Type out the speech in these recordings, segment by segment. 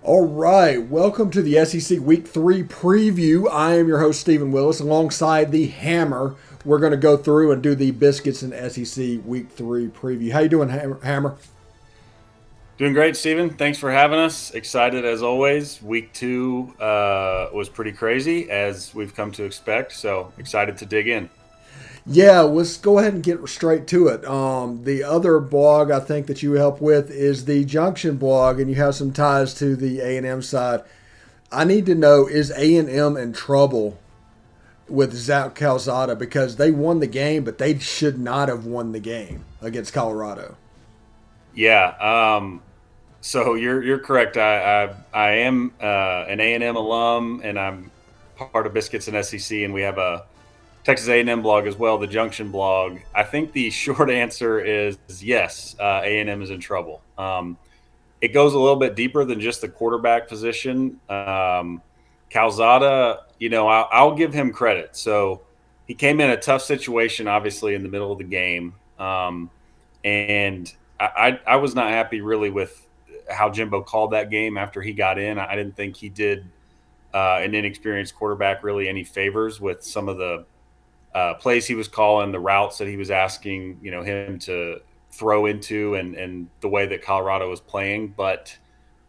All right, welcome to the SEC Week 3 preview. I am your host, Stephen Willis, alongside the Hammer. We're going to go through and do the Biscuits and SEC Week 3 preview. How you doing, Hammer? Doing great, Steven. Thanks for having us. Excited as always. Week two was pretty crazy, as we've come to expect. So excited to dig in. Yeah, let's go ahead and get straight to it. The other blog I think that you help with is the Junction blog, and you have some ties to the A&M side. I need to know, is A&M in trouble with Zach Calzada because they won the game, but they should not have won the game against Colorado. Yeah. So you're correct. I am an A&M alum, and I'm part of Biscuits and SEC, and we have a Texas A&M blog as well, the Junction blog. I think the short answer is yes. A&M is in trouble. It goes a little bit deeper than just the quarterback position. Calzada, I'll give him credit. So he came in a tough situation, obviously, in the middle of the game. And I was not happy really with how Jimbo called that game after he got in. I didn't think he did an inexperienced quarterback really any favors with some of the plays he was calling, the routes that he was asking, him to throw into, and the way that Colorado was playing. But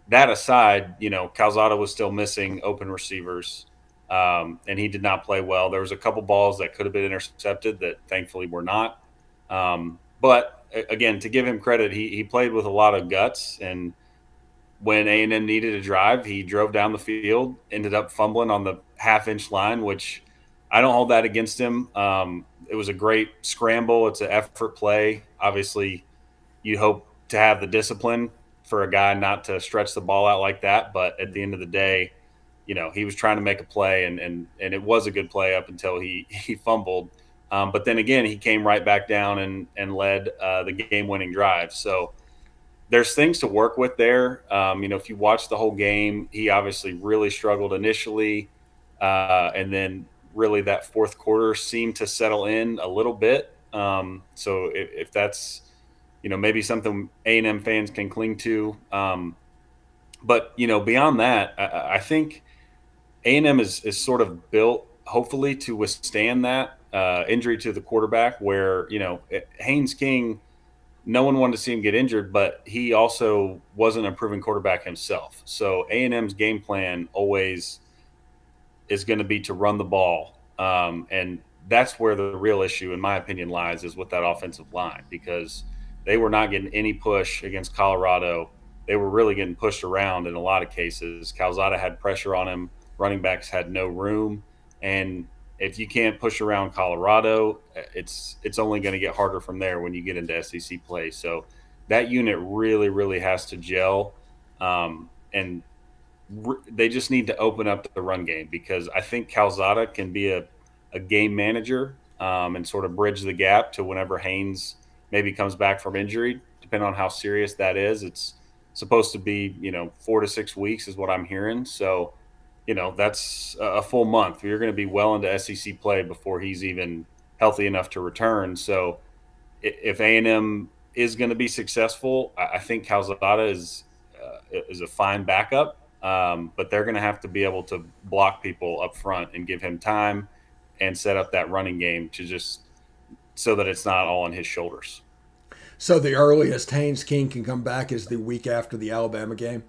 that aside, Calzada was still missing open receivers, and he did not play well. There was a couple balls that could have been intercepted that thankfully were not. But again, to give him credit, he played with a lot of guts, and when A&M needed a drive, he drove down the field, ended up fumbling on the half-inch line, which I don't hold that against him. It was a great scramble. It's an effort play. Obviously, you hope to have the discipline for a guy not to stretch the ball out like that. But at the end of the day, he was trying to make a play, and it was a good play up until he fumbled. But then again, he came right back down and led the game-winning drive. So there's things to work with there. If you watch the whole game, he obviously really struggled initially, and then really that fourth quarter seemed to settle in a little bit. So if that's maybe something A&M fans can cling to. But beyond that, I think A&M is sort of built hopefully to withstand that injury to the quarterback. Where Haynes King, no one wanted to see him get injured, but he also wasn't a proven quarterback himself. So A&M's game plan always is going to be to run the ball. And that's where the real issue, in my opinion, lies, is with that offensive line, because they were not getting any push against Colorado. They were really getting pushed around in a lot of cases. Calzada had pressure on him. Running backs had no room. And if you can't push around Colorado, it's only going to get harder from there when you get into SEC play. So that unit really, really has to gel. And they just need to open up the run game, because I think Calzada can be a game manager, and sort of bridge the gap to whenever Haynes maybe comes back from injury, depending on how serious that is. It's supposed to be, 4 to 6 weeks is what I'm hearing. So, that's a full month. You're going to be well into SEC play before he's even healthy enough to return. So if A&M is going to be successful, I think Calzada is a fine backup. But they're going to have to be able to block people up front and give him time and set up that running game to just so that it's not all on his shoulders. So the earliest Haynes King can come back is the week after the Alabama game.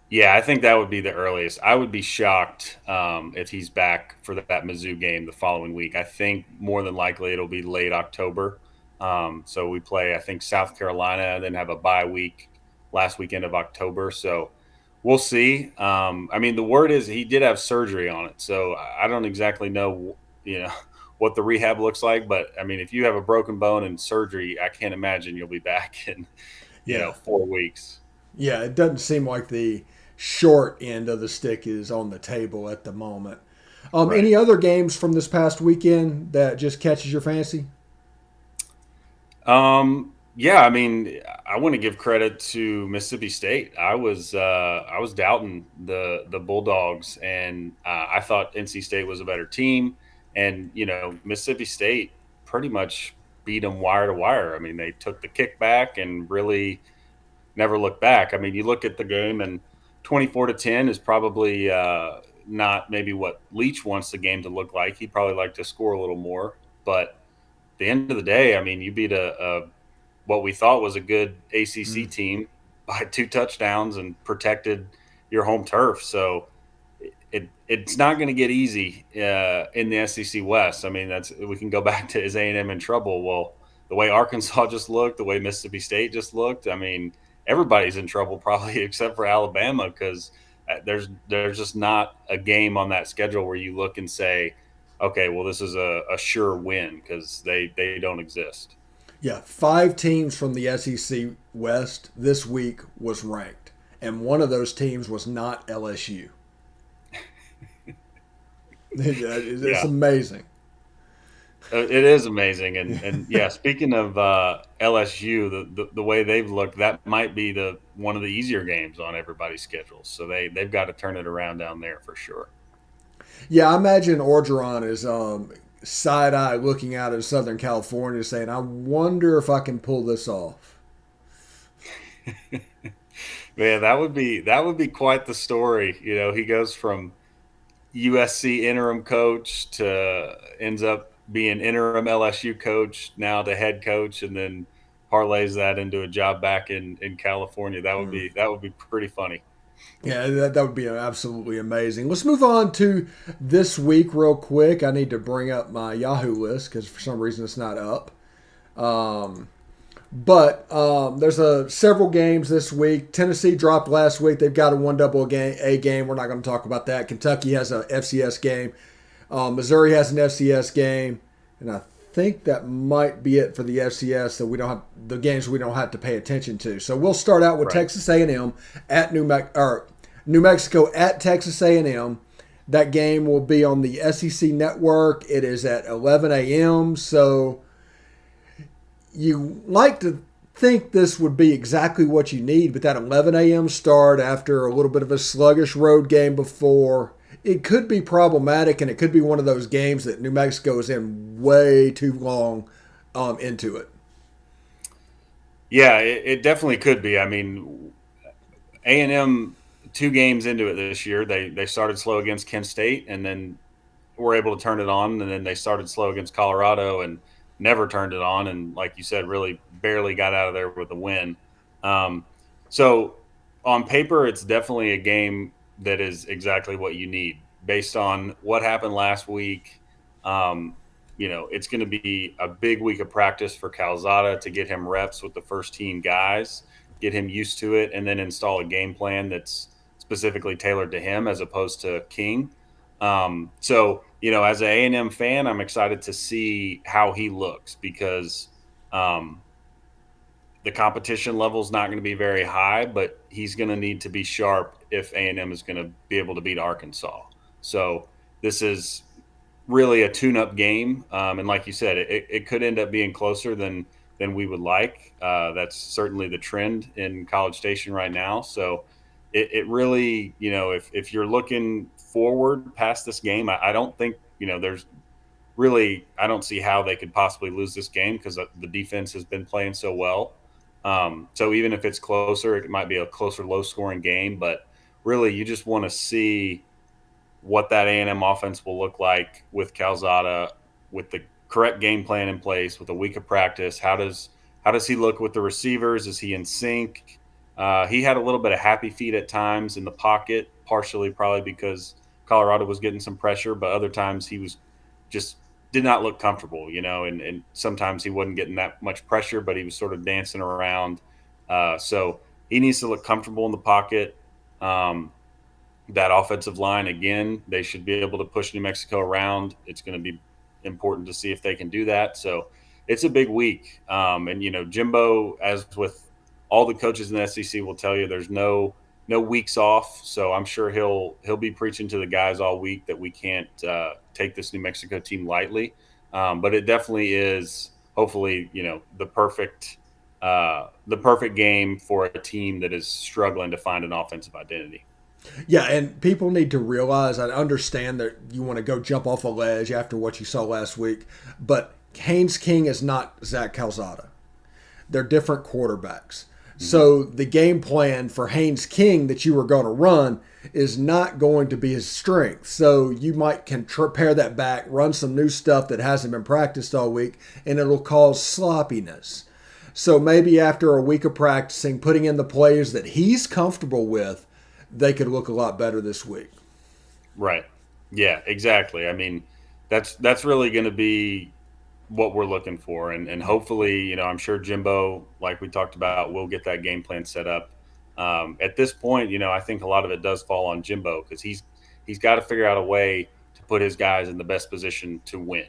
Yeah, I think that would be the earliest. I would be shocked if he's back for that Mizzou game the following week. I think more than likely it'll be late October. So we play, I think, South Carolina, and then have a bye week last weekend of October. So we'll see. I mean, the word is he did have surgery on it, so I don't exactly know, what the rehab looks like. But I mean, if you have a broken bone and surgery, I can't imagine you'll be back in, Yeah. 4 weeks. Yeah, it doesn't seem like the short end of the stick is on the table at the moment. Right. Any other games from this past weekend that just catches your fancy? Yeah, I mean, I want to give credit to Mississippi State. I was doubting the Bulldogs, and I thought NC State was a better team, and Mississippi State pretty much beat them wire to wire. I mean, they took the kickback and really never looked back. I mean, you look at the game, and 24-10 is probably not maybe what Leach wants the game to look like. He'd probably like to score a little more, but at the end of the day, I mean, you beat a what we thought was a good ACC Mm. team by 2 touchdowns and protected your home turf. So it's not going to get easy in the SEC West. I mean, that's we can go back to is A&M in trouble? Well, the way Arkansas just looked, the way Mississippi State just looked. I mean, everybody's in trouble probably except for Alabama because there's just not a game on that schedule where you look and say, okay, well this is a sure win because they don't exist. Yeah, 5 teams from the SEC West this week was ranked, and one of those teams was not LSU. It's Yeah, amazing. it is amazing, and yeah. Speaking of LSU, the way they've looked, that might be the one of the easier games on everybody's schedules. So they've got to turn it around down there for sure. Yeah, I imagine Orgeron is side eye looking out at Southern California saying, I wonder if I can pull this off. Man, that would be quite the story. You know, he goes from USC interim coach to ends up being interim LSU coach now to head coach, and then parlays that into a job back in California. That would Mm. be pretty funny. Yeah, that would be absolutely amazing. Let's move on to this week real quick. I need to bring up my Yahoo list because for some reason it's not up. Um, but there's several games this week. Tennessee dropped last week. They've got a one double A game. We're not going to talk about that. Kentucky has a FCS game. Missouri has an FCS game, and I think that might be it for the FCS. So we don't have the games we don't have to pay attention to. So we'll start out with Right. Texas A&M at New Mexico at Texas A&M. That game will be on the SEC network. It is at 11 a.m. So you like to think this would be exactly what you need, but that 11 a.m. start after a little bit of a sluggish road game before, it could be problematic, and it could be one of those games that New Mexico is in way too long into it. Yeah, it definitely could be. I mean, A&M 2 games into it this year, they started slow against Kent State, and then were able to turn it on, and then they started slow against Colorado and never turned it on, and like you said, really barely got out of there with a win. Um, so on paper, it's definitely a game that is exactly what you need based on what happened last week. Um, it's going to be a big week of practice for Calzada to get him reps with the first team guys, get him used to it, and then install a game plan that's specifically tailored to him as opposed to King. So as an A&M fan, I'm excited to see how he looks because um, the competition level is not going to be very high, but he's going to need to be sharp if A&M is going to be able to beat Arkansas. So this is really a tune-up game, and like you said, it could end up being closer than we would like. That's certainly the trend in College Station right now. So it really, if you're looking forward past this game, I don't think there's really I don't see how they could possibly lose this game because the defense has been playing so well. So even if it's closer, it might be a closer, low-scoring game. But really, you just want to see what that A&M offense will look like with Calzada, with the correct game plan in place, with a week of practice. How does he look with the receivers? Is he in sync? He had a little bit of happy feet at times in the pocket, partially probably because Colorado was getting some pressure, but other times he was just did not look comfortable, and sometimes he wasn't getting that much pressure, but he was sort of dancing around. So he needs to look comfortable in the pocket. That offensive line, again, they should be able to push New Mexico around. It's going to be important to see if they can do that. So it's a big week. And, Jimbo, as with all the coaches in the SEC, will tell you there's no weeks off. So I'm sure he'll be preaching to the guys all week that we can't take this New Mexico team lightly. But it definitely is, hopefully, the perfect game for a team that is struggling to find an offensive identity. Yeah, and people need to realize, I understand that you want to go jump off a ledge after what you saw last week, but Haynes King is not Zach Calzada. They're different quarterbacks. Hmm. So the game plan for Haynes King that you were going to run is not going to be his strength. So you might can pare that back, run some new stuff that hasn't been practiced all week, and it'll cause sloppiness. So maybe after a week of practicing, putting in the plays that he's comfortable with, they could look a lot better this week. Right. Yeah, exactly. I mean, that's really going to be what we're looking for, and hopefully, I'm sure Jimbo, like we talked about, will get that game plan set up. At this point, I think a lot of it does fall on Jimbo because he's got to figure out a way to put his guys in the best position to win.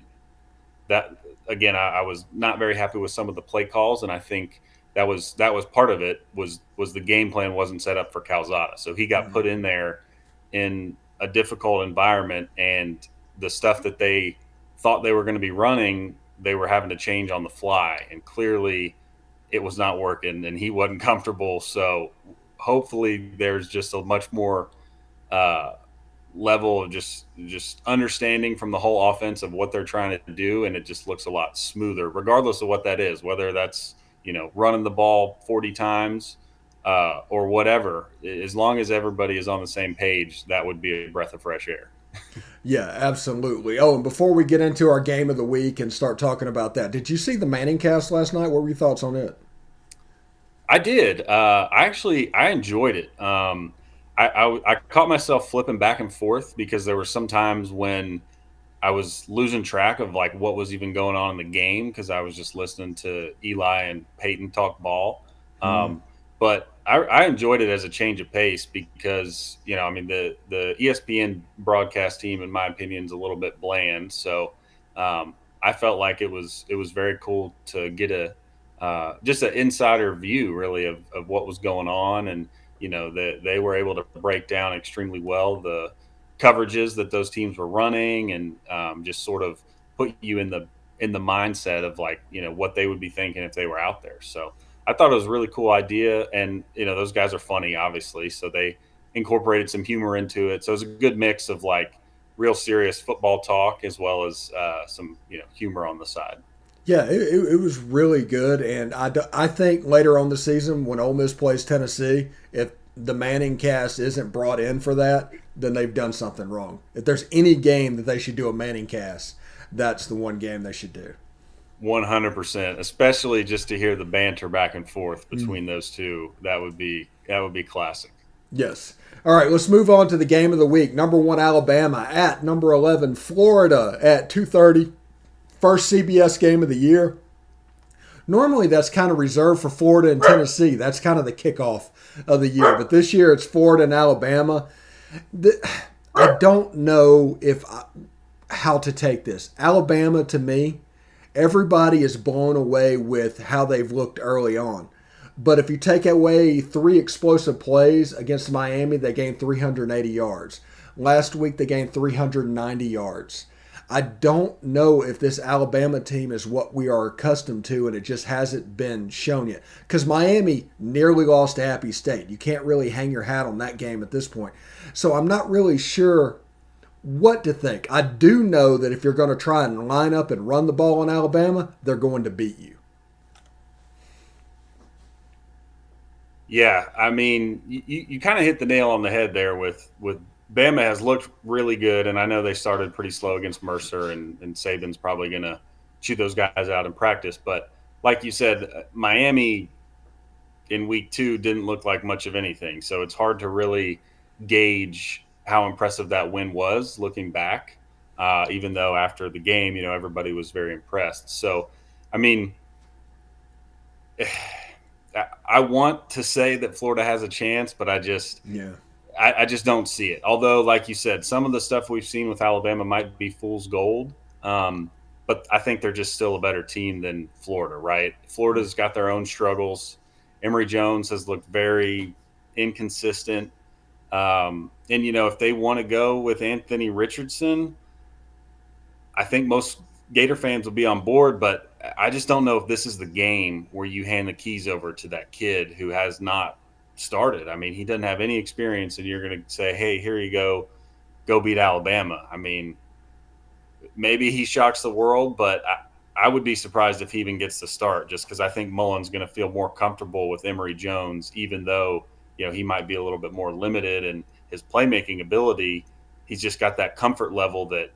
That again, I was not very happy with some of the play calls, and I think that was part of it was the game plan wasn't set up for Calzada, so he got put in there in a difficult environment, and the stuff that they thought they were going to be running, they were having to change on the fly, and clearly it was not working, and he wasn't comfortable. So hopefully, there's just a much more uh, level of just understanding from the whole offense of what they're trying to do, and it just looks a lot smoother regardless of what that is, whether that's running the ball 40 times or whatever. As long as everybody is on the same page, that would be a breath of fresh air. Yeah, absolutely. Oh, and before we get into our game of the week and start talking about that, did you see the Manning cast last night? What were your thoughts on it? I did. I enjoyed it. I caught myself flipping back and forth because there were some times when I was losing track of like what was even going on in the game because I was just listening to Eli and Peyton talk ball. Hmm. But I enjoyed it as a change of pace because I mean the ESPN broadcast team, in my opinion, is a little bit bland. So I felt like it was very cool to get a just an insider view really of what was going on, and that they were able to break down extremely well the coverages that those teams were running, and just sort of put you in the mindset of like what they would be thinking if they were out there. So I thought it was a really cool idea, and those guys are funny, obviously, so they incorporated some humor into it. So it was a good mix of like real serious football talk as well as some humor on the side. Yeah, it was really good, and I think later on the season when Ole Miss plays Tennessee, if the Manning cast isn't brought in for that, then they've done something wrong. If there's any game that they should do a Manning cast, that's the one game they should do. 100%, especially just to hear the banter back and forth between those two. That would be classic. Yes. All right, let's move on to the game of the week. Number 1 Alabama at number 11 Florida at 2:30. First CBS game of the year. Normally that's kind of reserved for Florida and Tennessee. That's kind of the kickoff of the year. But this year it's Florida and Alabama. I don't know how to take this. Alabama, to me, everybody is blown away with how they've looked early on. But if you take away 3 explosive plays against Miami, they gained 380 yards. Last week they gained 390 yards. I don't know if this Alabama team is what we are accustomed to, and it just hasn't been shown yet. Because Miami nearly lost to Happy State. You can't really hang your hat on that game at this point. So I'm not really sure what to think. I do know that if you're going to try and line up and run the ball in Alabama, they're going to beat you. Yeah, I mean, you kind of hit the nail on the head there with Bama has looked really good, and I know they started pretty slow against Mercer, and Saban's probably going to shoot those guys out in practice. But like you said, Miami in week 2 didn't look like much of anything, so it's hard to really gauge how impressive that win was looking back. Even though after the game, everybody was very impressed. So, I mean. I want to say that Florida has a chance, but I just Yeah. I just don't see it. Although, like you said, some of the stuff we've seen with Alabama might be fool's gold. But I think they're just still a better team than Florida, right? Florida's got their own struggles. Emory Jones has looked very inconsistent. And, if they want to go with Anthony Richardson, I think most Gator fans will be on board, but I just don't know if this is the game where you hand the keys over to that kid who has not started. I mean, he doesn't have any experience, and you're going to say, "Hey, here you go beat Alabama." I mean, maybe he shocks the world, but I would be surprised if he even gets the start, just because I think Mullen's going to feel more comfortable with Emory Jones, even though he might be a little bit more limited in his playmaking ability. He's just got that comfort level that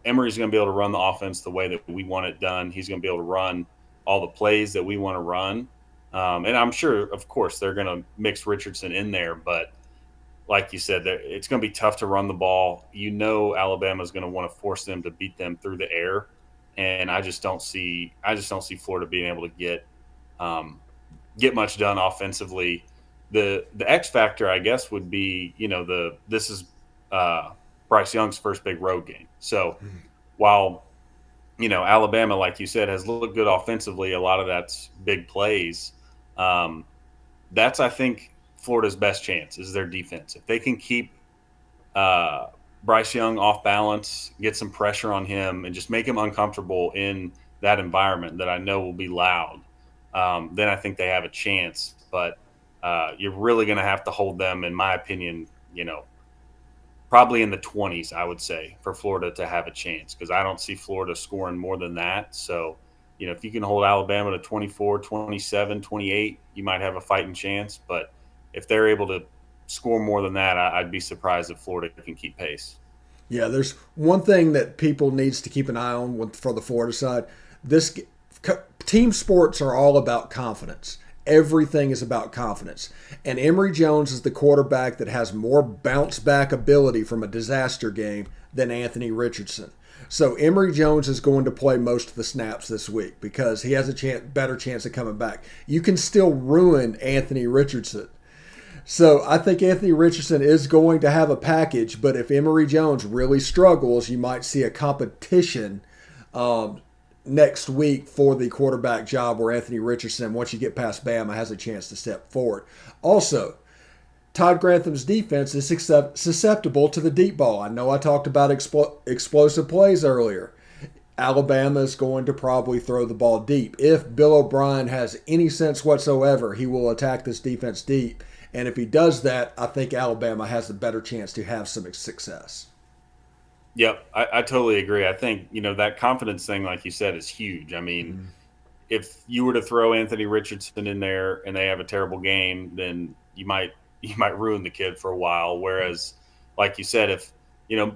Emory's going to be able to run the offense the way that we want it done. He's going to be able to run all the plays that we want to run. And I'm sure, of course, they're going to mix Richardson in there, but like you said, it's going to be tough to run the ball. Alabama's going to want to force them to beat them through the air, and I just don't see Florida being able to get much done offensively. The X factor, I guess, would be this is uh, Bryce Young's first big road game. So while Alabama, like you said, has looked good offensively, a lot of that's big plays. Um, that's, I think, Florida's best chance is their defense. If they can keep uh, Bryce Young off balance, get some pressure on him, and just make him uncomfortable in that environment that I know will be loud, then I think they have a chance. But you're really going to have to hold them, in my opinion, probably in the 20s, I would say, for Florida to have a chance, because I don't see Florida scoring more than that. So, if you can hold Alabama to 24, 27, 28, you might have a fighting chance. But if they're able to score more than that, I'd be surprised if Florida can keep pace. Yeah, there's one thing that people needs to keep an eye on for the Florida side. This team sports are all about confidence. Everything is about confidence. And Emory Jones is the quarterback that has more bounce back ability from a disaster game than Anthony Richardson. So Emory Jones is going to play most of the snaps this week because he has a better chance of coming back. You can still ruin Anthony Richardson. So I think Anthony Richardson is going to have a package, but if Emory Jones really struggles, you might see a competition next week for the quarterback job where Anthony Richardson, once you get past Bama, has a chance to step forward. Also, Todd Grantham's defense is susceptible to the deep ball. I know I talked about explosive plays earlier. Alabama is going to probably throw the ball deep. If Bill O'Brien has any sense whatsoever, he will attack this defense deep. And if he does that, I think Alabama has a better chance to have some success. Yep, I totally agree. I think, that confidence thing, like you said, is huge. I mean, if you were to throw Anthony Richardson in there and they have a terrible game, then you might ruin the kid for a while. Whereas, like you said, if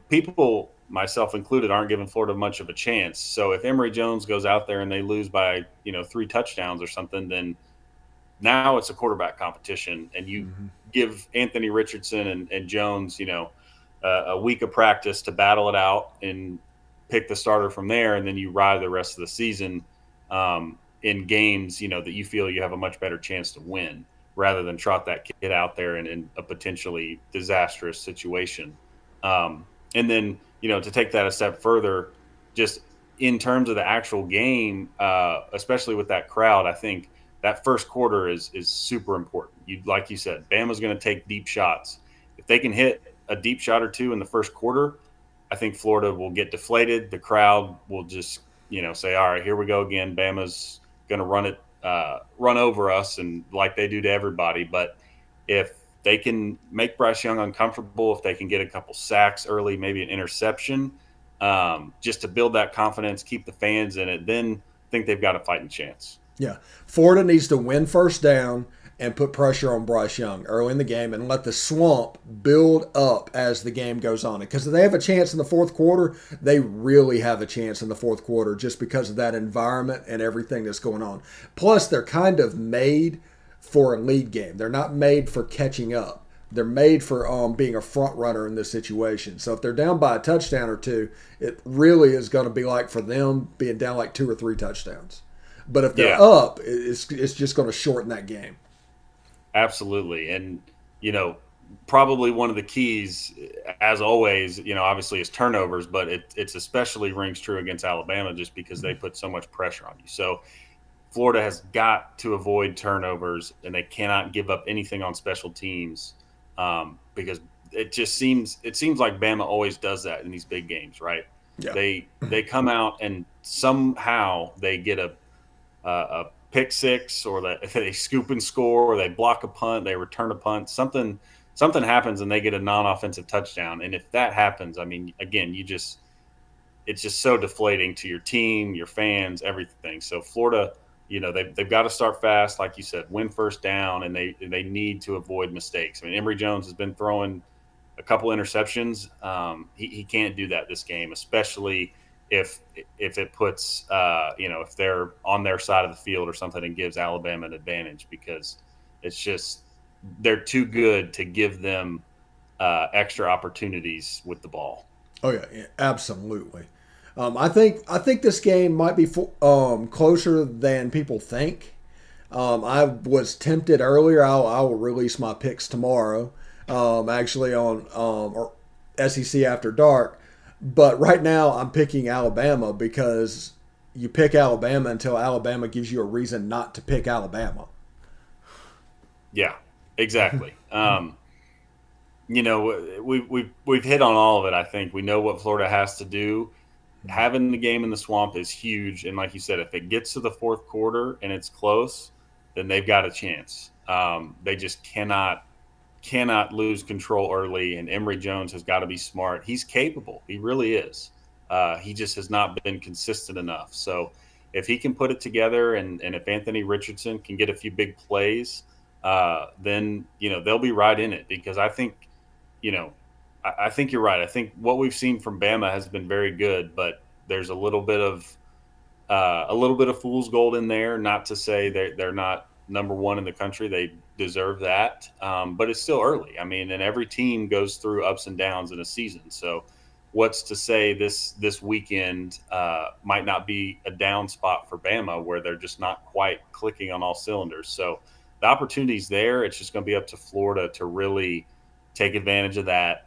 people, myself included, aren't giving Florida much of a chance. So if Emory Jones goes out there and they lose by 3 touchdowns or something, then now it's a quarterback competition, and you give Anthony Richardson and Jones, a week of practice to battle it out and pick the starter from there, and then you ride the rest of the season in games, that you feel you have a much better chance to win, rather than trot that kid out there in a potentially disastrous situation. And then, to take that a step further, just in terms of the actual game, especially with that crowd, I think that first quarter is super important. Like you said, Bama's going to take deep shots. If they can hit a deep shot or two in the first quarter, I think Florida will get deflated. The crowd will just, say, all right, here we go again. Bama's going to run over us, and like they do to everybody. But if they can make Bryce Young uncomfortable, if they can get a couple sacks early, maybe an interception, just to build that confidence, keep the fans in it, then I think they've got a fighting chance. Yeah. Florida needs to win first down and put pressure on Bryce Young early in the game and let the swamp build up as the game goes on. Because if they have a chance in the fourth quarter, they really have a chance in the fourth quarter just because of that environment and everything that's going on. Plus, they're kind of made for a lead game. They're not made for catching up. They're made for being a front runner in this situation. So if they're down by a touchdown or two, it really is going to be like for them being down like 2 or 3 touchdowns. But if they're up, it's just going to shorten that game. Absolutely. And, probably one of the keys, as always, obviously is turnovers, but it's especially rings true against Alabama just because they put so much pressure on you. So Florida has got to avoid turnovers, and they cannot give up anything on special teams because it seems like Bama always does that in these big games, right? Yeah. They come out and somehow they get a pick six, or they scoop and score, or they block a punt, they return a punt, something happens and they get a non-offensive touchdown. And if that happens, I mean, again, it's just so deflating to your team, your fans, everything. So Florida, they've got to start fast, like you said, win first down, and they need to avoid mistakes. I mean, Emory Jones has been throwing a couple interceptions. He can't do that this game, especially if it puts if they're on their side of the field or something and gives Alabama an advantage, because it's just they're too good to give them extra opportunities with the ball. Oh yeah, absolutely. I think this game might be closer than people think. I was tempted earlier. I will release my picks tomorrow, actually on or SEC After Dark. But right now, I'm picking Alabama because you pick Alabama until Alabama gives you a reason not to pick Alabama. Yeah, exactly. We've hit on all of it. I think we know what Florida has to do. Having the game in the swamp is huge, and like you said, if it gets to the fourth quarter and it's close, then they've got a chance. They just cannot lose control early, and Emory Jones has got to be smart. He's capable. He really is. He just has not been consistent enough. So if he can put it together, and if Anthony Richardson can get a few big plays, then they'll be right in it, because I think you know I think you're right. I think what we've seen from Bama has been very good, but there's a little bit of fool's gold in there. Not to say they're not number one in the country; they deserve that. But it's still early. I mean, and every team goes through ups and downs in a season. So, what's to say this weekend might not be a down spot for Bama, where they're just not quite clicking on all cylinders? So, the opportunity's there. It's just going to be up to Florida to really take advantage of that.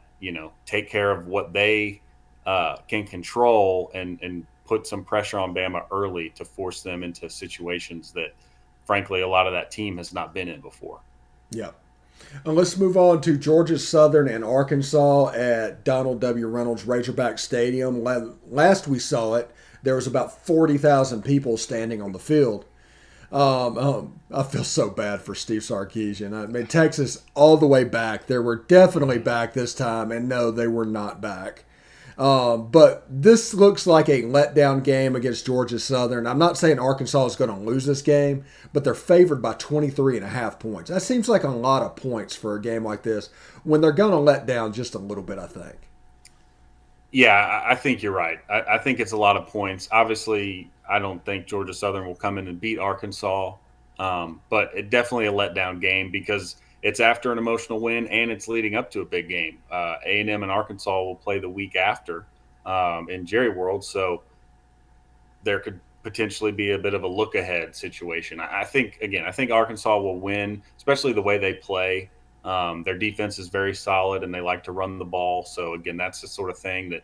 Take care of what they can control, and put some pressure on Bama early to force them into situations that, frankly, a lot of that team has not been in before. Yeah. And let's move on to Georgia Southern and Arkansas at Donald W. Reynolds Razorback Stadium. Last we saw it, there was about 40,000 people standing on the field. I feel so bad for Steve Sarkisian. I mean, Texas all the way back. They were definitely back this time, and no, they were not back. But this looks like a letdown game against Georgia Southern. I'm not saying Arkansas is going to lose this game, but they're favored by 23.5 points. That seems like a lot of points for a game like this when they're going to let down just a little bit, I think. Yeah, I think you're right. I think it's a lot of points. Obviously, I don't think Georgia Southern will come in and beat Arkansas, but it definitely a letdown game, because it's after an emotional win and it's leading up to a big game. A&M and Arkansas will play the week after in Jerry World, so there could potentially be a bit of a look ahead situation. I think Arkansas will win, especially the way they play. Their defense is very solid, and they like to run the ball. So again, that's the sort of thing that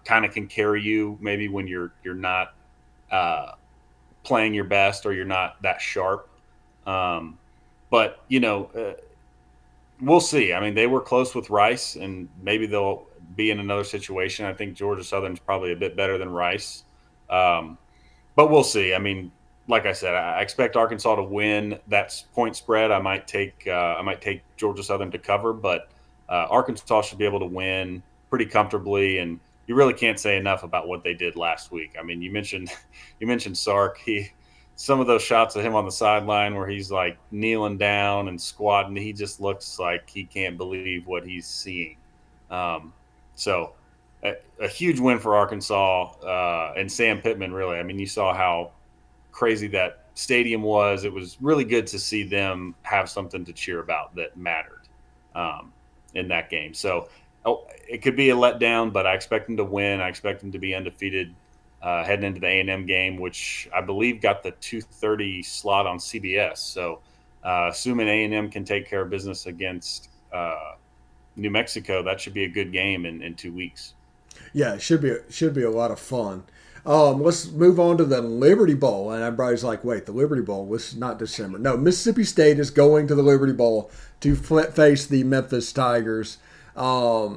kind of can carry you maybe when you're not playing your best, or you're not that sharp. But we'll see. I mean, they were close with Rice, and maybe they'll be in another situation. I think Georgia Southern's probably a bit better than Rice, but we'll see. I mean, like I said, I expect Arkansas to win. That's point spread. I might take Georgia Southern to cover, but Arkansas should be able to win pretty comfortably. And you really can't say enough about what they did last week. I mean, you mentioned Sark. Some of those shots of him on the sideline where he's like kneeling down and squatting, he just looks like he can't believe what he's seeing. So a huge win for Arkansas and Sam Pittman, really. I mean, you saw how crazy that stadium was. It was really good to see them have something to cheer about that mattered in that game. So it could be a letdown, but I expect them to win. I expect them to be undefeated heading into the A&M game, which I believe got the 2:30 slot on CBS. So assuming A&M can take care of business against New Mexico, that should be a good game in 2 weeks. Yeah, it should be a lot of fun. Let's move on to the Liberty Bowl. And everybody's like, wait, the Liberty Bowl was not December. No, Mississippi State is going to the Liberty Bowl to face the Memphis Tigers. I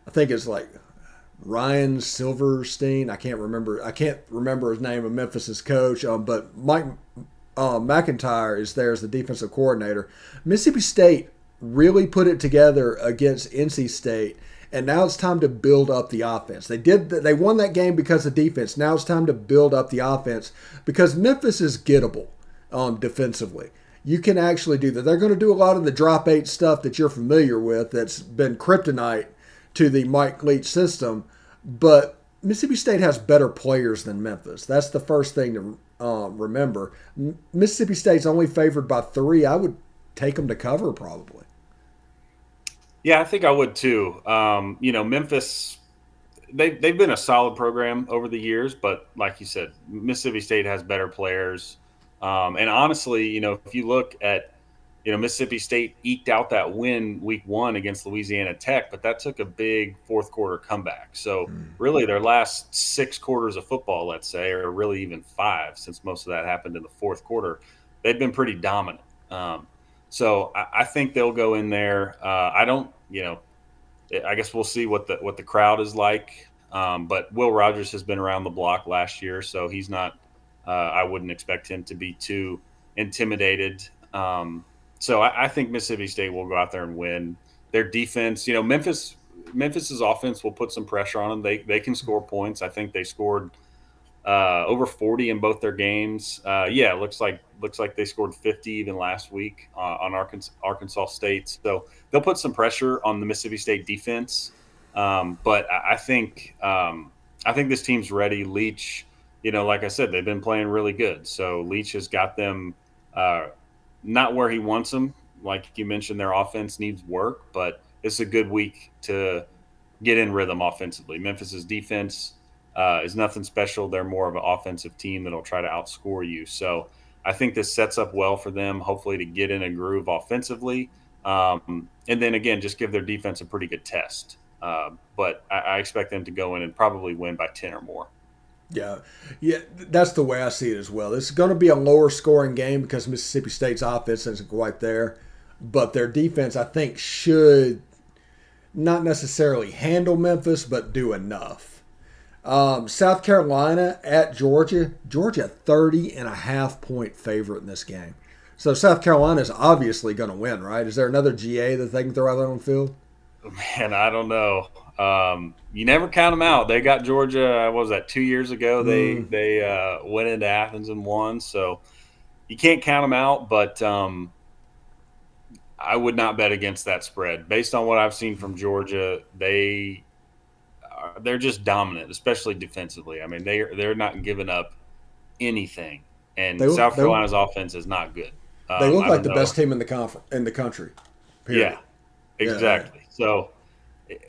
think it's like Ryan Silverstein. I can't remember his name of Memphis's coach. But Mike McIntyre is there as the defensive coordinator. Mississippi State really put it together against NC State, and now it's time to build up the offense. They won that game because of defense. Now it's time to build up the offense because Memphis is gettable defensively. You can actually do that. They're going to do a lot of the drop 8 stuff that you're familiar with that's been kryptonite to the Mike Leach system, but Mississippi State has better players than Memphis. That's the first thing to remember. Mississippi State's only favored by 3. I would take them to cover probably. Yeah, I think I would too. Memphis, they've been a solid program over the years, but like you said, Mississippi State has better players. And honestly, if you look at, Mississippi State eked out that win week 1 against Louisiana Tech, but that took a big fourth quarter comeback. So really their last 6 quarters of football, let's say, or really even 5, since most of that happened in the fourth quarter, they've been pretty dominant. So I think they'll go in there. I don't, I guess we'll see what the crowd is like. But Will Rogers has been around the block last year, so he's not. I wouldn't expect him to be too intimidated. So I think Mississippi State will go out there and win. Their defense, Memphis's offense will put some pressure on them. They can score points. I think they scored over 40 in both their games. It looks like they scored 50 even last week on Arkansas State. So they'll put some pressure on the Mississippi State defense. But I think this team's ready. Leach, like I said, they've been playing really good. So Leach has got them not where he wants them. Like you mentioned, their offense needs work, but it's a good week to get in rhythm offensively. Memphis's defense is nothing special. They're more of an offensive team that'll try to outscore you. So I think this sets up well for them, hopefully, to get in a groove offensively. And then, again, just give their defense a pretty good test. But I expect them to go in and probably win by 10 or more. Yeah, that's the way I see it as well. It's going to be a lower scoring game because Mississippi State's offense isn't quite there. But their defense, I think, should not necessarily handle Memphis, but do enough. South Carolina at Georgia. Georgia 30.5-point favorite in this game. So South Carolina is obviously going to win, right? Is there another GA that they can throw out there on the field? Man, I don't know. You never count them out. They got Georgia, what was that, 2 years ago? They went into Athens and won. So you can't count them out, but I would not bet against that spread. Based on what I've seen from Georgia, they're just dominant, especially defensively. I mean, they're not giving up anything, and South Carolina's offense is not good. They look like the best team in the country. Period. Yeah, exactly. Yeah. So,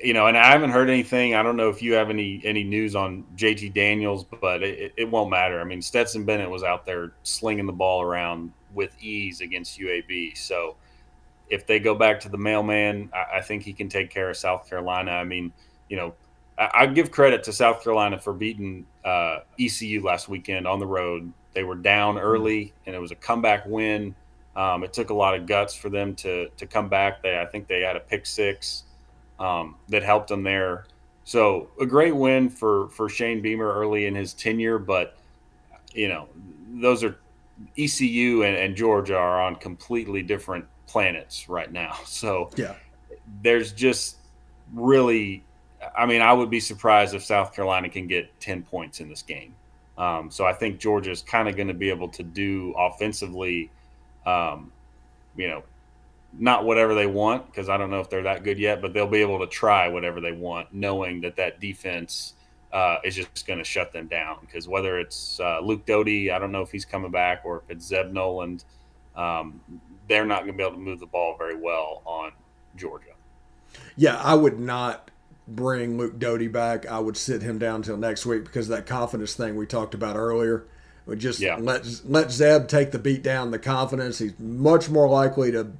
and I haven't heard anything. I don't know if you have any news on JT Daniels, but it won't matter. I mean, Stetson Bennett was out there slinging the ball around with ease against UAB. So if they go back to the mailman, I think he can take care of South Carolina. I mean, I give credit to South Carolina for beating ECU last weekend on the road. They were down early, and it was a comeback win. It took a lot of guts for them to come back. I think they had a pick six that helped them there. So a great win for Shane Beamer early in his tenure, but those are ECU and Georgia are on completely different planets right now. So yeah, there's just really, I would be surprised if South Carolina can get 10 points in this game. So I think Georgia's kind of going to be able to do offensively, not whatever they want, because I don't know if they're that good yet, but they'll be able to try whatever they want, knowing that defense is just going to shut them down. Because whether it's Luke Doty, I don't know if he's coming back, or if it's Zeb Noland, they're not going to be able to move the ball very well on Georgia. Yeah, I would not bring Luke Doty back. I would sit him down until next week because of that confidence thing we talked about earlier. We just let Zeb take the beat down, the confidence. He's much more likely to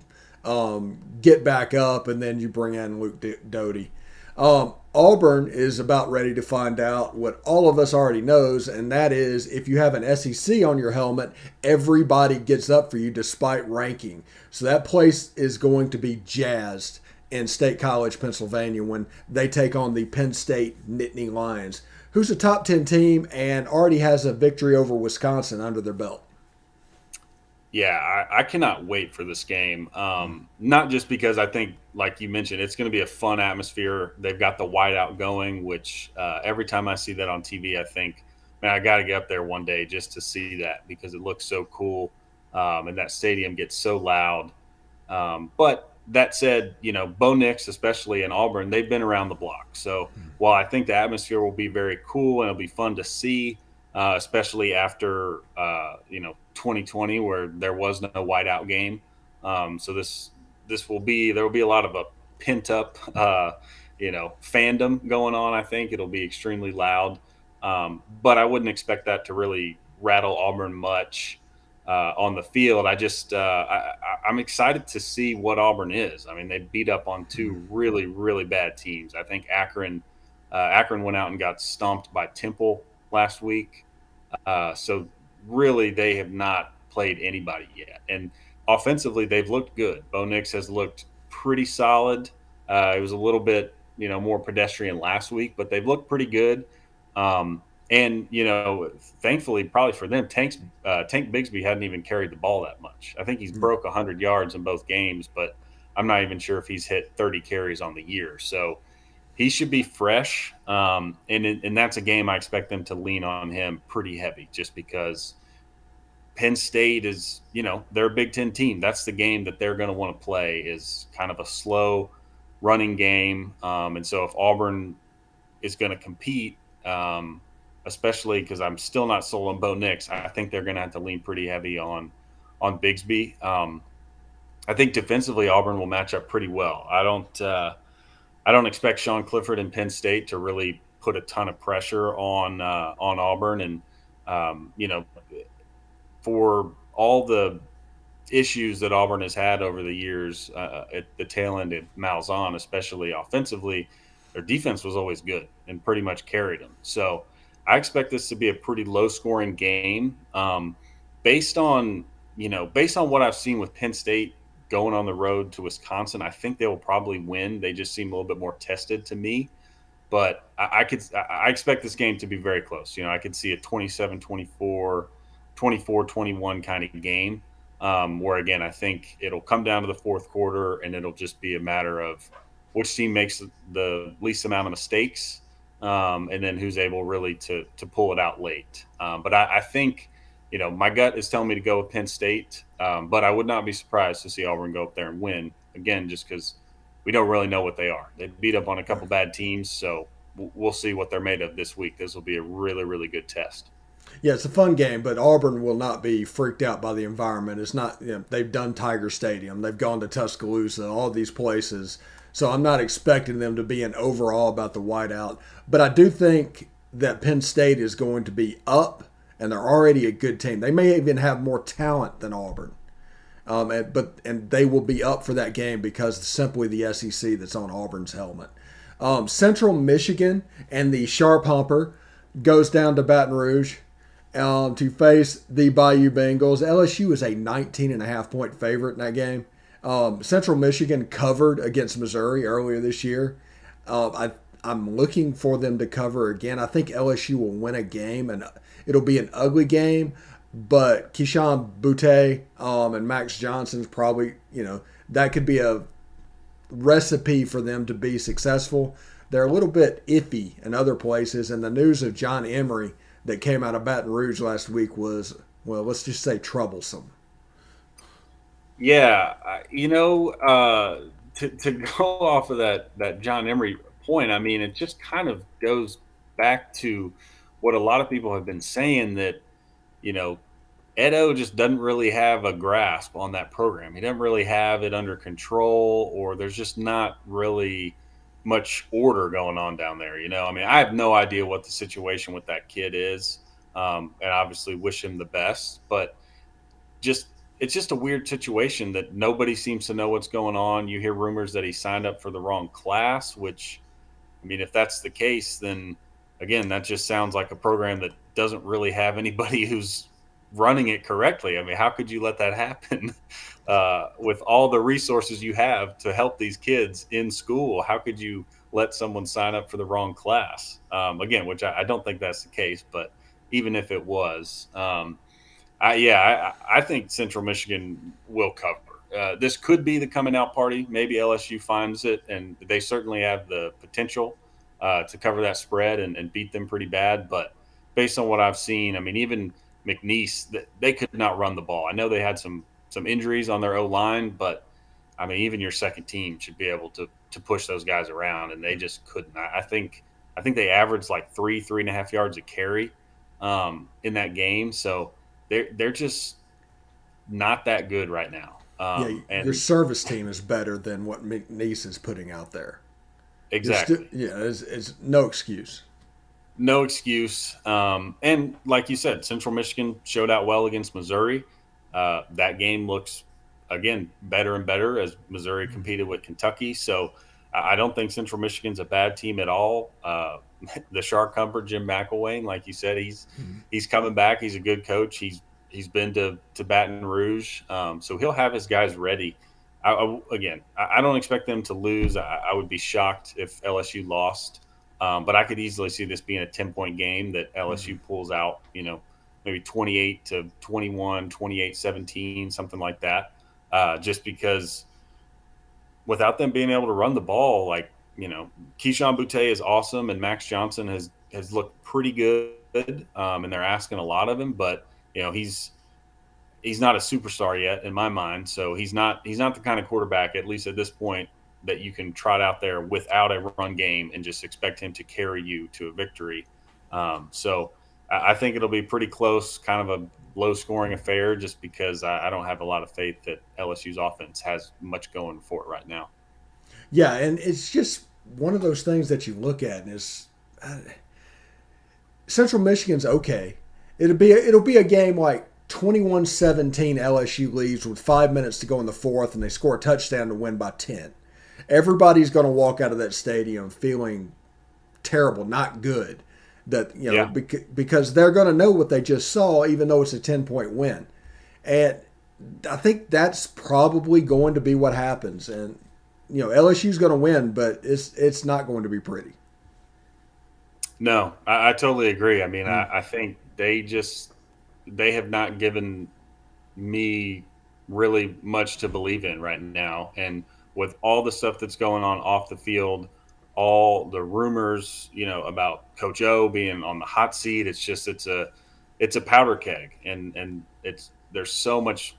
get back up, and then you bring in Luke Doty. Auburn is about ready to find out what all of us already knows, and that is if you have an SEC on your helmet, everybody gets up for you despite ranking. So that place is going to be jazzed in State College, Pennsylvania, when they take on the Penn State Nittany Lions, who's a top 10 team and already has a victory over Wisconsin under their belt. Yeah, I cannot wait for this game. Not just because I think, like you mentioned, it's going to be a fun atmosphere. They've got the whiteout going, which every time I see that on TV, I think, man, I got to get up there one day just to see that because it looks so cool. And that stadium gets so loud. But that said, Bo Nix, especially in Auburn, they've been around the block. So while I think the atmosphere will be very cool and it'll be fun to see, especially after 2020 where there was no whiteout game. So this will be there will be a lot of a pent up fandom going on. I think it'll be extremely loud, but I wouldn't expect that to really rattle Auburn much on the field. I'm excited to see what Auburn is. I mean, they beat up on two really really bad teams. I think Akron went out and got stomped by Temple last week. So really, they have not played anybody yet. And offensively, they've looked good. Bo Nix has looked pretty solid. It was a little bit, more pedestrian last week, but they've looked pretty good. And thankfully, probably for them, Tank Bigsby hadn't even carried the ball that much. I think he's broke 100 yards in both games, but I'm not even sure if he's hit 30 carries on the year. So he should be fresh, and that's a game I expect them to lean on him pretty heavy, just because Penn State is, they're a Big Ten team. That's the game that they're going to want to play is kind of a slow running game, and so if Auburn is going to compete, especially because I'm still not sold on Bo Nix, I think they're going to have to lean pretty heavy on Bigsby. I think defensively Auburn will match up pretty well. I don't expect Sean Clifford and Penn State to really put a ton of pressure on Auburn, and for all the issues that Auburn has had over the years at the tail end of Malzahn, especially offensively, their defense was always good and pretty much carried them. So I expect this to be a pretty low scoring game, based on based on what I've seen with Penn State going on the road to Wisconsin. I think they will probably win. They just seem a little bit more tested to me. But I expect this game to be very close. I could see a 27-24, 24-21 kind of game, where again I think it'll come down to the fourth quarter and it'll just be a matter of which team makes the least amount of mistakes, and then who's able really to pull it out late. But I think my gut is telling me to go with Penn State, but I would not be surprised to see Auburn go up there and win again, just because we don't really know what they are. They beat up on a couple bad teams, so we'll see what they're made of this week. This will be a really, really good test. Yeah, it's a fun game, but Auburn will not be freaked out by the environment. It's not, they've done Tiger Stadium, they've gone to Tuscaloosa, all these places. So I'm not expecting them to be an overall about the whiteout. But I do think that Penn State is going to be up, and they're already a good team. They may even have more talent than Auburn. And they will be up for that game because simply the SEC that's on Auburn's helmet. Central Michigan and the Sharp Humper goes down to Baton Rouge to face the Bayou Bengals. LSU is a 19.5 point favorite in that game. Central Michigan covered against Missouri earlier this year. I'm looking for them to cover again. I think LSU will win a game, and it'll be an ugly game. But Keyshawn Butte and Max Johnson's probably, that could be a recipe for them to be successful. They're a little bit iffy in other places, and the news of John Emery that came out of Baton Rouge last week was, well, let's just say troublesome. Yeah, to go off of that John Emery point, I mean, it just kind of goes back to what a lot of people have been saying, that you know Edo just doesn't really have a grasp on that program. He doesn't really have it under control, or there's just not really much order going on down there. I mean, I have no idea what the situation with that kid is, and obviously wish him the best. But just it's just a weird situation that nobody seems to know what's going on. You hear rumors that he signed up for the wrong class, which, I mean, if that's the case, then again, that just sounds like a program that doesn't really have anybody who's running it correctly. I mean, how could you let that happen with all the resources you have to help these kids in school? How could you let someone sign up for the wrong class? Again, which I don't think that's the case, but even if it was, I think Central Michigan will cover. This could be the coming out party. Maybe LSU finds it, and they certainly have the potential to cover that spread and beat them pretty bad. But based on what I've seen, I mean, even McNeese, they could not run the ball. I know they had some injuries on their O line, but I mean, even your second team should be able to push those guys around, and they just couldn't. I think they averaged like 3.5 yards a carry in that game. So they're just not that good right now. Yeah, your And service team is better than what McNeese is putting out there. You're still, exactly, yeah, it's no excuse. no excuse. And like you said, Central Michigan showed out well against Missouri. That game looks again better and better as Missouri competed with Kentucky. So I don't think Central Michigan's a bad team at all. The Shark Humper, Jim McElwain, like you said, he's coming back. He's a good coach. He's been to Baton Rouge, so he'll have his guys ready. I don't expect them to lose. I would be shocked if LSU lost. But I could easily see this being a 10-point game that LSU pulls out, maybe 28 to 21, 28-17, something like that. Just because without them being able to run the ball, like, Keyshawn Boutte is awesome and Max Johnson has looked pretty good. And they're asking a lot of him, but he's not a superstar yet in my mind. So he's not the kind of quarterback, at least at this point, that you can trot out there without a run game and just expect him to carry you to a victory. So I think it'll be pretty close, kind of a low scoring affair, just because I don't have a lot of faith that LSU's offense has much going for it right now. Yeah, and it's just one of those things that you look at and is Central Michigan's okay. It'll be a game like 21-17 LSU leads with 5 minutes to go in the fourth, and they score a touchdown to win by 10. Everybody's going to walk out of that stadium feeling terrible, not good. That Yeah. because they're going to know what they just saw, even though it's a 10-point win, and I think that's probably going to be what happens. And LSU's going to win, but it's not going to be pretty. No, I totally agree. I mean, I think they have not given me really much to believe in right now. And with all the stuff that's going on off the field, all the rumors, about Coach O being on the hot seat, it's a powder keg, and there's so much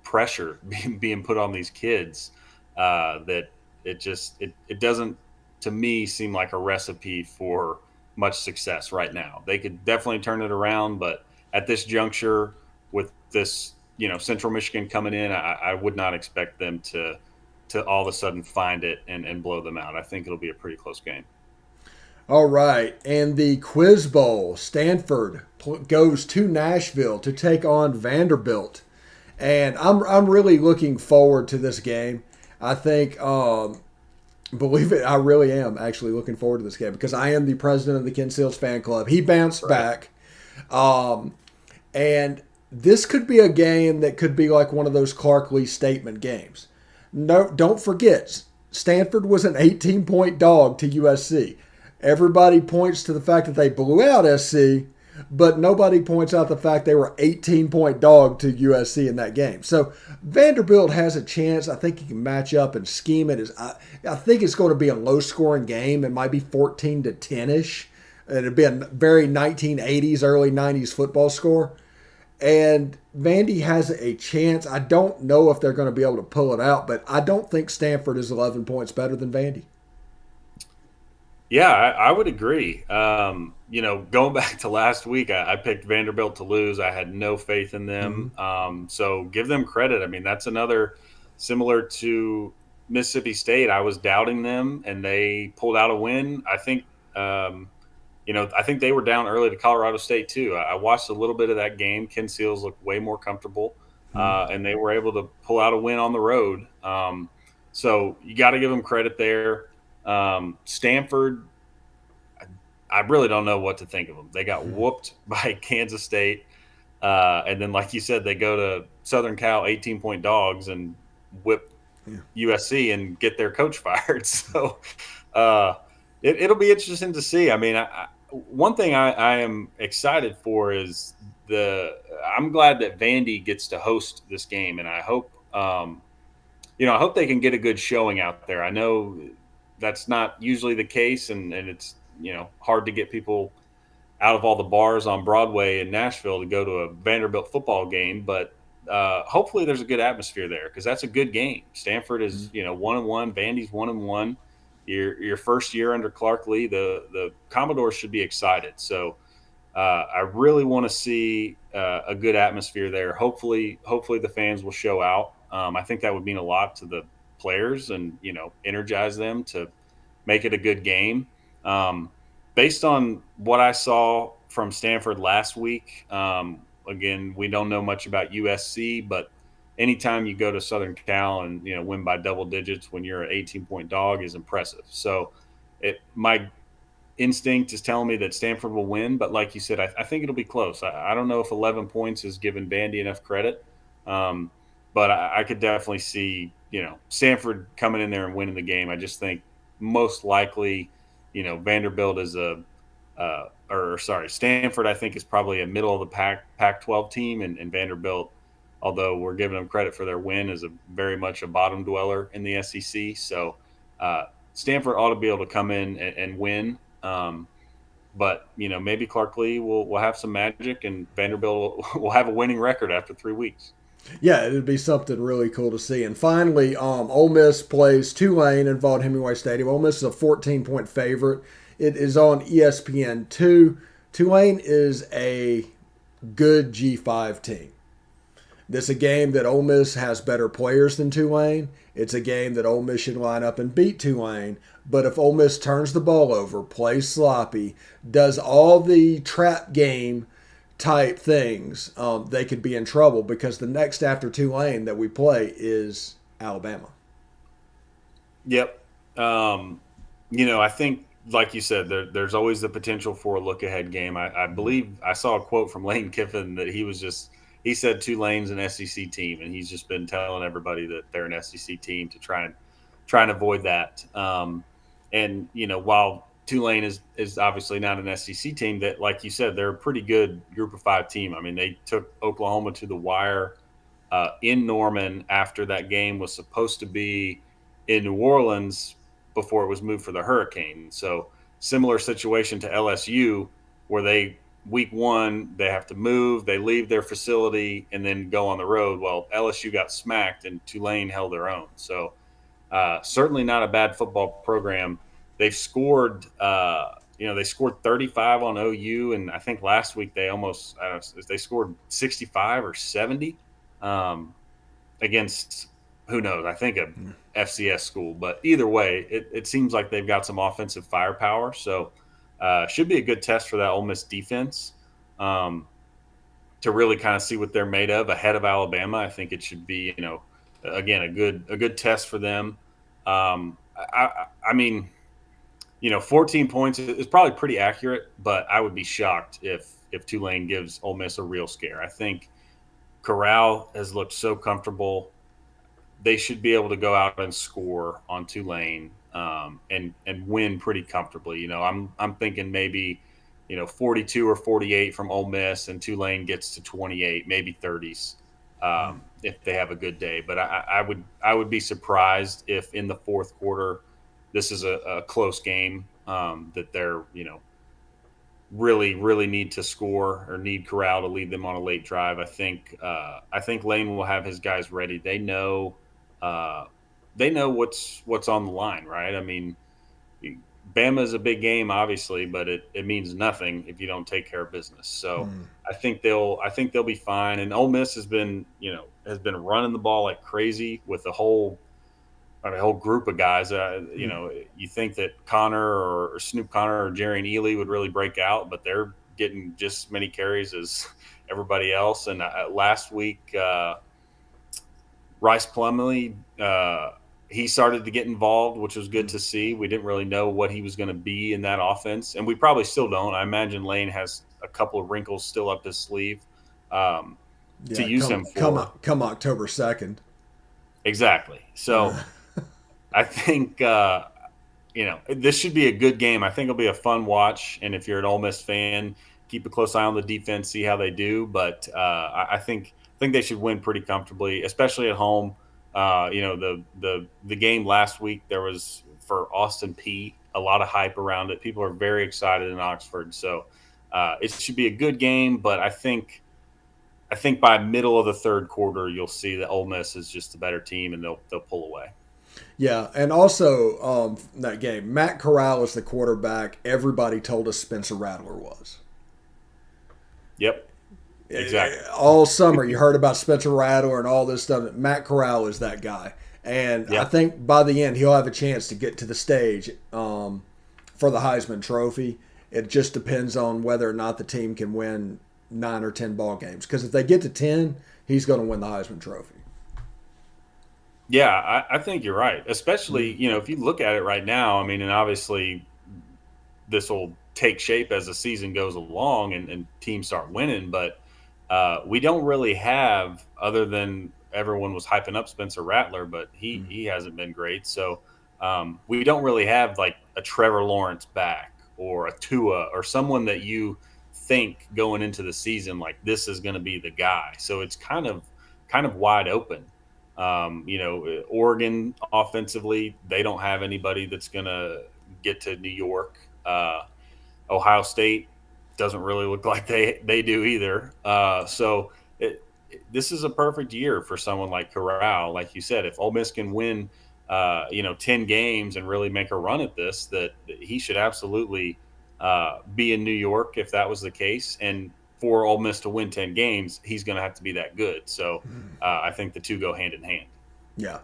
pressure being put on these kids that it doesn't, to me, seem like a recipe for much success right now. They could definitely turn it around, but at this juncture, with this, Central Michigan coming in, I would not expect them to all of a sudden find it and blow them out. I think it'll be a pretty close game. All right, and the Quiz Bowl, Stanford goes to Nashville to take on Vanderbilt, and I'm really looking forward to this game. I think, believe it, I really am actually looking forward to this game because I am the president of the Ken Seals fan club. He bounced back, and this could be a game that could be like one of those Clark Lee statement games. No, don't forget, Stanford was an 18-point dog to USC. Everybody points to the fact that they blew out SC, but nobody points out the fact they were 18-point dog to USC in that game. So Vanderbilt has a chance. I think he can match up and scheme it. I think it's going to be a low-scoring game. It might be 14 to 10-ish. It'll be a very 1980s, early 90s football score. And Vandy has a chance. I don't know if they're going to be able to pull it out, but I don't think Stanford is 11 points better than Vandy. Yeah, I would agree. Going back to last week, I picked Vanderbilt to lose. I had no faith in them. So give them credit. I mean, that's another similar to Mississippi State. I was doubting them, and they pulled out a win. I think they were down early to Colorado State too. I watched a little bit of that game. Ken Seals looked way more comfortable, and they were able to pull out a win on the road. So you got to give them credit there. Stanford, I really don't know what to think of them. They got whooped by Kansas State, and then, like you said, they go to Southern Cal, 18-point dogs, and whip USC and get their coach fired. So it'll be interesting to see. I mean, one thing I am excited for is the I'm glad that Vandy gets to host this game, and I hope I hope they can get a good showing out there. I know that's not usually the case, and it's hard to get people out of all the bars on Broadway in Nashville to go to a Vanderbilt football game, but hopefully there's a good atmosphere there because that's a good game. Stanford is 1-1, Vandy's 1-1. Your first year under Clark Lee, the Commodores should be excited. So I really want to see a good atmosphere there. Hopefully the fans will show out. I think that would mean a lot to the players and energize them to make it a good game. Um, Based on what I saw from Stanford last week, again, we don't know much about USC, but anytime you go to Southern Cal and win by double digits when you're an 18-point dog is impressive. So, my instinct is telling me that Stanford will win, but like you said, I think it'll be close. I don't know if 11 points is giving Vandy enough credit, um, but I could definitely see Stanford coming in there and winning the game. I just think most likely, Vanderbilt is or sorry, Stanford I think is probably a middle of the Pac-12 team, and Vanderbilt, although we're giving them credit for their win, is a very much a bottom dweller in the SEC. So uh, Stanford ought to be able to come in and win. But maybe Clark Lee will have some magic, and Vanderbilt will have a winning record after 3 weeks. Yeah, it'd be something really cool to see. And finally, Ole Miss plays Tulane in Vaught Hemingway Stadium. Ole Miss is a 14-point favorite. It is on ESPN2. Tulane is a good G5 team. This is a game that Ole Miss has better players than Tulane. It's a game that Ole Miss should line up and beat Tulane. But if Ole Miss turns the ball over, plays sloppy, does all the trap game type things, they could be in trouble because the next after Tulane that we play is Alabama. Yep. I think, like you said, there's always the potential for a look ahead game. I believe I saw a quote from Lane Kiffin that he said Tulane's an SEC team, and he's just been telling everybody that they're an SEC team to try and avoid that. And while Tulane is obviously not an SEC team, that like you said, they're a pretty good Group of Five team. I mean, they took Oklahoma to the wire in Norman after that game was supposed to be in New Orleans before it was moved for the Hurricane. So similar situation to LSU, where they week one they have to move, they leave their facility and then go on the road. Well, LSU got smacked and Tulane held their own. So certainly not a bad football program. They've scored, they scored 35 on OU, and I think last week they almost they scored 65 or 70 against who knows? I think a FCS school, but either way, it seems like they've got some offensive firepower. So should be a good test for that Ole Miss defense. To really kind of see what they're made of ahead of Alabama. I think it should be, again, a good test for them. I mean, 14 points is probably pretty accurate, but I would be shocked if Tulane gives Ole Miss a real scare. I think Corral has looked so comfortable. They should be able to go out and score on Tulane and win pretty comfortably. I'm thinking maybe 42 or 48 from Ole Miss, and Tulane gets to 28, maybe 30s if they have a good day. But I would be surprised if in the fourth quarter this is a close game that they're really need to score or need Corral to lead them on a late drive. I think Lane will have his guys ready. They know what's on the line, right? I mean, Bama is a big game, obviously, but it means nothing if you don't take care of business. So I think they'll be fine. And Ole Miss has been running the ball like crazy with a whole group of guys. You think that Connor or Snoop Connor or Jerry and Ely would really break out, but they're getting just as many carries as everybody else. And last week, Rice Plumlee, he started to get involved, which was good to see. We didn't really know what he was going to be in that offense, and we probably still don't. I imagine Lane has a couple of wrinkles still up his sleeve to use him for. Come October 2nd. Exactly. So I think this should be a good game. I think it'll be a fun watch, and if you're an Ole Miss fan, keep a close eye on the defense, see how they do. But I think they should win pretty comfortably, especially at home. The game last week, there was for Austin P a lot of hype around it. People are very excited in Oxford, so it should be a good game. But I think by middle of the third quarter, you'll see that Ole Miss is just a better team, and they'll pull away. Yeah, and also that game, Matt Corral is the quarterback. Everybody told us Spencer Rattler was. Yep, exactly. All summer, you heard about Spencer Rattler and all this stuff. Matt Corral is that guy. And I Yep. think by the end, he'll have a chance to get to the stage for the Heisman Trophy. It just depends on whether or not the team can win 9 or 10 ball games. Because if they get to 10, he's going to win the Heisman Trophy. Yeah, I think you're right. Especially, if you look at it right now, I mean, and obviously this will take shape as the season goes along and teams start winning, but we don't really have, other than everyone was hyping up Spencer Rattler, but he hasn't been great. So we don't really have like a Trevor Lawrence back or a Tua or someone that you think going into the season like this is going to be the guy. So it's kind of wide open. Oregon offensively, they don't have anybody that's going to get to New York. Ohio State doesn't really look like they do either. This is a perfect year for someone like Corral. Like you said, if Ole Miss can win, 10 games and really make a run at this, that he should absolutely be in New York if that was the case. And for Ole Miss to win 10 games, he's going to have to be that good. So I think the two go hand in hand. Yeah.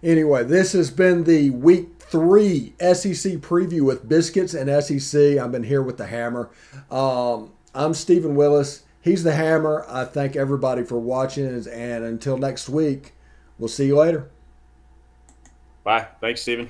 Anyway, this has been the Week 3 SEC preview with Biscuits and SEC. I've been here with the Hammer. I'm Stephen Willis. He's the Hammer. I thank everybody for watching. And until next week, we'll see you later. Bye. Thanks, Stephen.